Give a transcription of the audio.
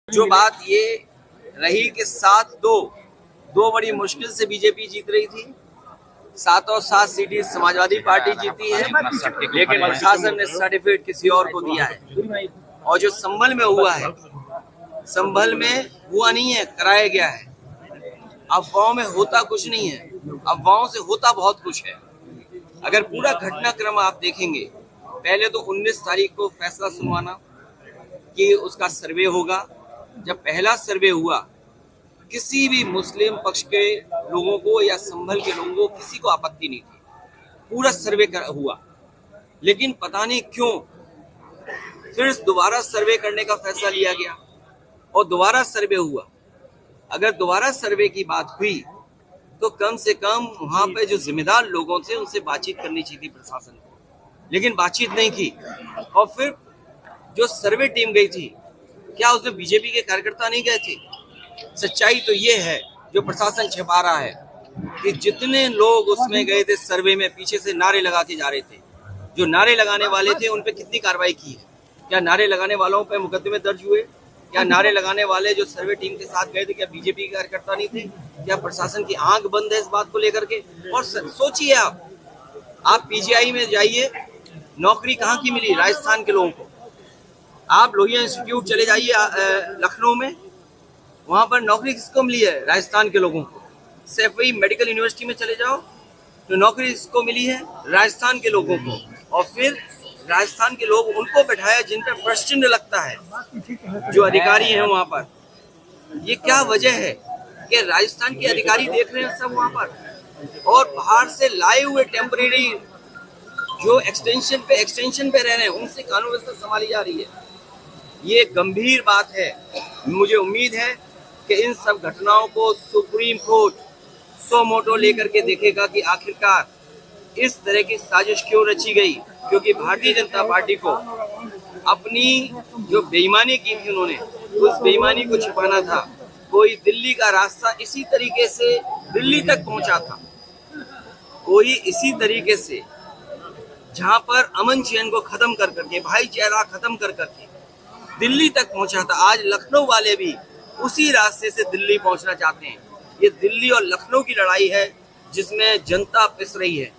जो बात ये रही कि 7-2 बड़ी मुश्किल से बीजेपी जीत रही थी। 7 सीटें समाजवादी पार्टी जीती है, लेकिन प्रशासन ने सर्टिफिकेट किसी और को दिया है। और जो संभल में हुआ है, संभल में हुआ नहीं है, कराया गया है। अफवाहों में होता कुछ नहीं है, अफवाहों से होता बहुत कुछ है। अगर पूरा घटनाक्रम आप देखेंगे, पहले तो 19 तारीख को फैसला सुनवाना कि उसका सर्वे होगा। जब पहला सर्वे हुआ, किसी भी मुस्लिम पक्ष के लोगों को या संभल के लोगों को किसी को आपत्ति नहीं थी, पूरा सर्वे हुआ। लेकिन पता नहीं क्यों फिर दोबारा सर्वे करने का फैसला लिया गया और दोबारा सर्वे हुआ। अगर दोबारा सर्वे की बात हुई तो कम से कम वहां पे जो जिम्मेदार लोगों थे उनसे बातचीत करनी चाहिए थी प्रशासन को, लेकिन बातचीत नहीं की। और फिर जो सर्वे टीम गई थी, क्या उसमें बीजेपी के कार्यकर्ता नहीं गए थे? सच्चाई तो ये है, जो प्रशासन छिपा रहा है, कि जितने लोग उसमें गए थे सर्वे में, पीछे से नारे लगाते जा रहे थे। जो नारे लगाने वाले थे उन पे कितनी कार्रवाई की है? क्या नारे लगाने वालों पे मुकदमे दर्ज हुए? क्या नारे लगाने वाले जो सर्वे टीम के साथ गए थे, क्या बीजेपी के कार्यकर्ता नहीं थे? क्या प्रशासन की आंख बंद है इस बात को लेकर के? और सोचिए, आप पीजीआई में जाइए, नौकरी कहाँ की मिली राजस्थान के लोगों को? आप लोहिया इंस्टीट्यूट चले जाइए लखनऊ में, वहां पर नौकरी किसको मिली है? राजस्थान के लोगों को। सैफई मेडिकल यूनिवर्सिटी में चले जाओ तो नौकरी किसको मिली है? राजस्थान के लोगों को। और फिर राजस्थान के लोग उनको बैठाया जिन पर प्रश्न लगता है, जो अधिकारी हैं वहां पर। ये क्या वजह है कि राजस्थान के अधिकारी देख रहे हैं सब वहां पर, और बाहर से लाए हुए टेम्परेरी जो एक्सटेंशन पे रह रहे हैं, उनसे कानून व्यवस्था संभाली जा रही है। ये गंभीर बात है। मुझे उम्मीद है कि इन सब घटनाओं को सुप्रीम कोर्ट सो मोटो लेकर के देखेगा कि आखिरकार इस तरह की साजिश क्यों रची गई। क्योंकि भारतीय जनता पार्टी को अपनी जो बेईमानी की थी उन्होंने, उस बेईमानी को छिपाना था। कोई दिल्ली का रास्ता इसी तरीके से दिल्ली तक पहुंचा था, कोई इसी तरीके से जहां पर अमन चैन को खत्म कर करके, भाईचारा खत्म कर करके दिल्ली तक पहुंचा था। आज लखनऊ वाले भी उसी रास्ते से दिल्ली पहुंचना चाहते हैं। ये दिल्ली और लखनऊ की लड़ाई है जिसमें जनता पिस रही है।